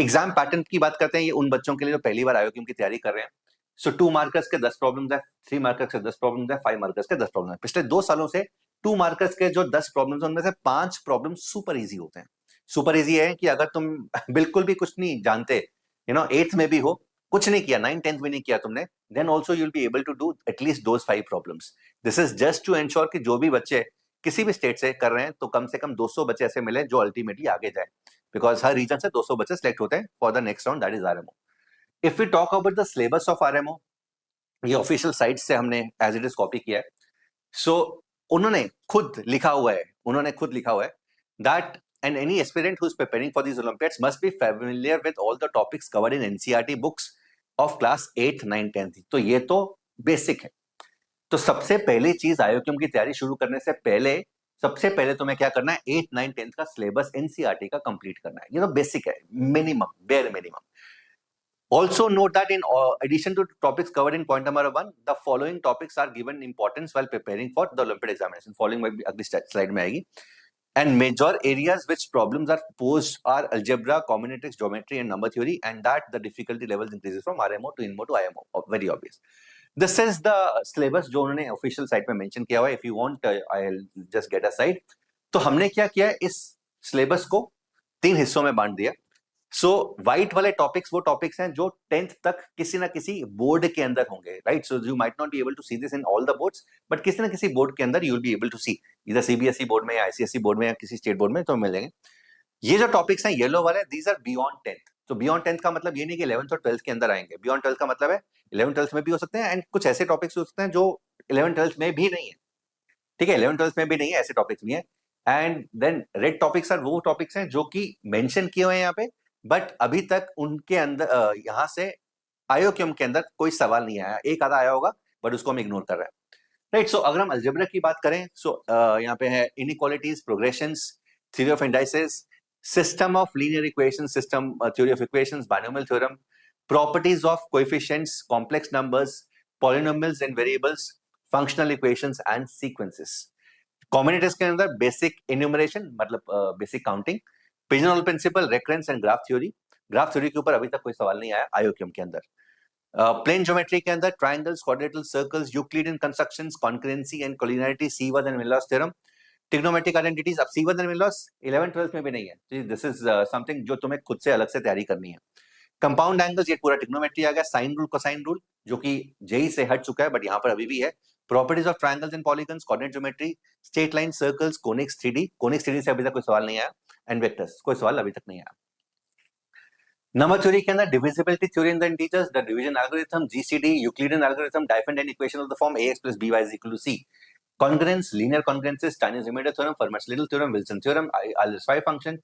Exam pattern की बात करते हैं, ये उन बच्चों के लिए जो पहली बार आईओक्यूएम की तैयारी कर रहे हैं। सो 2 मार्कर्स के 10 प्रॉब्लम्स है, 3 मार्कर्स के 10 प्रॉब्लम्स है, 5 मार्कर्स के 10 प्रॉब्लम्स है। पिछले 2 सालों से 2 मार्कर्स के जो 10 प्रॉब्लम्स उनमें से 5 प्रॉब्लम सुपर इजी होते हैं। सुपर इजी है कि अगर तुम बिल्कुल भी कुछ नहीं जानते, 8th में भी हो, कुछ नहीं किया, 9th 10th में नहीं किया तुमने, then also you'll be able to do at least those 5 problems. This is just to ensure कि जो भी बच्चे किसी भी स्टेट से कर रहे हैं तो कम से कम 200 बच्चे ऐसे मिले जो अल्टीमेटली आगे जाए, बिकॉज हर रीजन से 200 बच्चे सिलेक्ट होते हैं for the next round, that is RMO. If we talk about the syllabus of RMO, ये ऑफिशियल साइट से हमने एज इट इज कॉपी किया है। सो उन्होंने खुद लिखा हुआ है that and any aspirant who is preparing for these Olympiads must be familiar with all the topics covered in NCERT books of class 8th 9th 10th। तो ये तो बेसिक है। तो सबसे पहली चीज आईओक्यूएम की तैयारी शुरू करने से पहले सबसे पहले तुम्हें क्या करना है, 8th 9th 10th का सिलेबस एनसीईआरटी का कंप्लीट करना है। ये तो बेसिक है, minimum, bare minimum. Also note that in addition to topics covered in point number 1, the following topics are given importance while preparing for the Olympiad examination. Following अगली slide में आएगी। And major areas which problems are posed are algebra, combinatorics, geometry, and number theory, and that the difficulty levels increases from RMO to INMO to IMO. Very obvious. This is the syllabus जो उन्होंने official site में mention किया हुआ है. If you want, I'll just get a side. तो हमने क्या किया है, इस syllabus को 3 हिस्सों में बांट दिया। सो व्हाइट वाले टॉपिक्स वो टॉपिक्स हैं जो 10th तक किसी ना किसी बोर्ड के अंदर होंगे, right. So you might not be able to see this in all the boards, but किसी ना किसी बोर्ड के अंदर you will be able to see, इधर सीबीएसई बोर्ड में या आईसीएसई बोर्ड में या किसी स्टेट बोर्ड में तो मिलेंगे। ये जो टॉपिक्स हैं येलो वाले, दीज आर बियॉन्ड 10th। तो बियॉन्ड 10th का मतलब ये नहीं कि 11th और 12th के अंदर आएंगे। बियॉन्ड 12th का मतलब है 11th 12th में भी हो सकते हैं, एंड कुछ ऐसे टॉपिक्स हो सकते हैं जो 11th 12th में भी नहीं है, ठीक है। 11th 12th में भी नहीं है, ऐसे टॉपिक्स भी हैं। And then red topics are वो टॉपिक्स हैं जो कि मेंशन किए हुए हैं यहाँ पे, बट अभी तक उनके अंदर यहां से आईओक्यूएम के अंदर कोई सवाल नहीं आया। एक आधा आया होगा बट उसको हम इग्नोर कर रहे हैं, राइट। सो अगर हम अलजेब्रा की बात करें, सो यहाँ पे है inequalities, progressions, theory of indices, system of linear equation, system theory of equations, binomial theorem, properties of coefficients, complex numbers, polynomials and variables, functional equations and sequences. Combinatorics के अंदर बेसिक इन्यूमरेशन मतलब basic counting, pigeonhole principle, recurrence and graph theory. Graph theory के ऊपर अभी तक कोई सवाल नहीं आया आईओक्यूएम के अंदर। प्लेन ज्योमेट्री के अंदर triangles, quadrilateral, circles, Euclidean constructions, concurrency and collinearity, सीवर्थ and Menelaus theorem, trigonometric identities. अब सीवर्थ एंड मिनलॉस 11th 12th में भी नहीं है, दिस इज समथिंग जो तुम्हें खुद से अलग से तैयारी करनी है। कंपाउंड एंगल्स, ये पूरा ट्रिग्नोमेट्री आ गया। साइन रूल, कोसाइन रूल, जो कि जेई से हट चुका है बट यहाँ पर अभी भी है। Properties of triangles and polygons, coordinate geometry, straight line, circles, conics 3D। Conics 3D से अभी तक कोई सवाल नहीं आया, एंड वेक्टर्स कोई सवाल अभी तक नहीं आया। नंबर थ्योरी के अंदर divisibility theory in the integers, the division algorithm, GCD, Euclidean algorithm, Diophantine equation of the form ax plus by is equal to c, congruence, linear congruences, Steinitz-Limited theorem, Fermat's-Little theorem, Wilson theorem, Euler's function,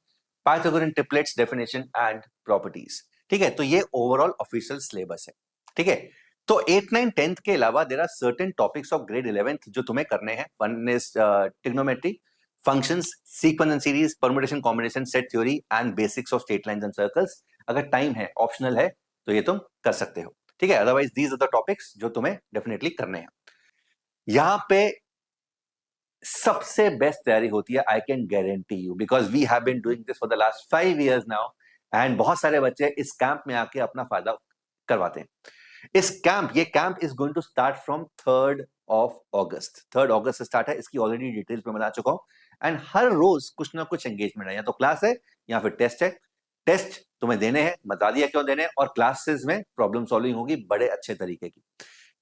Pythagorean triplets, definition and properties। ठीक है, तो ये overall official syllabus है, ठीक है। तो 8th 9th 10th के अलावा there are certain topics of grade 11th जो तुम्हें करने हैं। One is trigonometry, functions, sequence and series, permutation, combination, set theory and basics of straight lines and circles. अगर टाइम है, ऑप्शनल है, तो ये तुम कर सकते हो, ठीक है। Otherwise these are the topics जो तुम्हें डेफिनेटली करने हैं। यहां पे सबसे बेस्ट तैयारी होती है, I can guarantee you, because we have been doing this for the last 5 years now, and बहुत सारे बच्चे इस कैंप में आके अपना फायदा करवाते हैं। ये camp is going to start from 3rd of August। 3rd August से स्टार्ट है, इसकी ऑलरेडी डिटेल्स में बता चुका हूं। एंड हर रोज कुछ ना कुछ एंगेजमेंट है, या तो क्लास है या फिर टेस्ट है। टेस्ट तुम्हें देने हैं, बता दिया क्यों देने हैं, और क्लासेस में प्रॉब्लम सॉल्विंग होगी बड़े अच्छे तरीके की।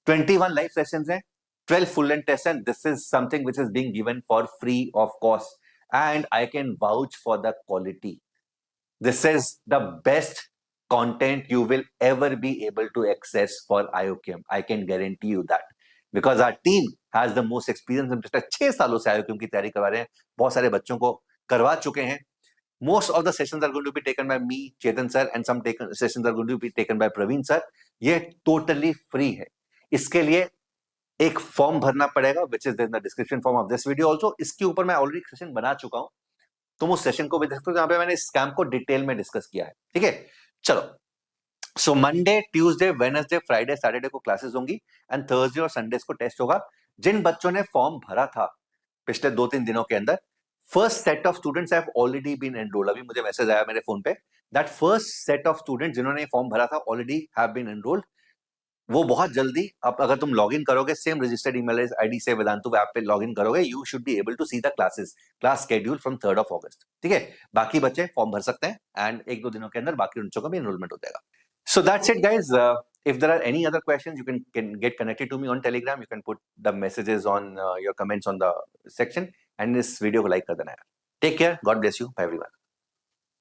21 लाइव सेशंस हैं, 12 full length tests, and this is something which is being given for free of cost, and I can vouch for the quality. This is the best content you will ever be able to access for IOQM. I can guarantee you that, because our team has the most experience। हम पिछले 6 सालों से IOQM की तैयारी करवा रहे हैं, बहुत सारे बच्चों को करवा चुके हैं। Most of the sessions are going to be taken by me, Chetan sir, and some sessions are going to be taken by Praveen sir। ये totally free है। इसके लिए एक फॉर्म भरना पड़ेगा, which is in the description form of this video also. इसके ऊपर मैं ऑलरेडी सेशन बना चुका हूं, तुम उस सेशन को भी देख सकते हो, जहां पे मैंने इस स्कैम को डिटेल में डिस्कस किया है, ठीक है। चलो, so Monday, Tuesday, Wednesday, Friday, Saturday को क्लासेस होंगी, एंड थर्सडे और संडे को टेस्ट होगा। जिन बच्चों ने फॉर्म भरा था पिछले 2-3 दिनों के अंदर, first set of students have already been enrolled. अभी मुझे मैसेज आया मेरे फोन पे that first set of student जिन्होंने फॉर्म भरा था ऑलरेडी हैव बीन एनरोल्ड, वो बहुत जल्दी, अब अगर तुम लॉग इन करोगे सेम रजिस्टर्ड ईमेल आईडी से वेदांतु ऐप पे लॉग इन करोगे, you should be able to see the class schedule from 3rd of August. ठीक है, बाकी बच्चे फॉर्म भर सकते हैं एंड 1-2 दिनों के अंदर बाकी बच्चों का भी एनरोलमेंट हो जाएगा. So that's it, guys. If there are any other questions, you can get connected to me on Telegram. You can put the messages on your comments on the section. And this video को like कर देना यार. Take care. God bless you. Bye everyone.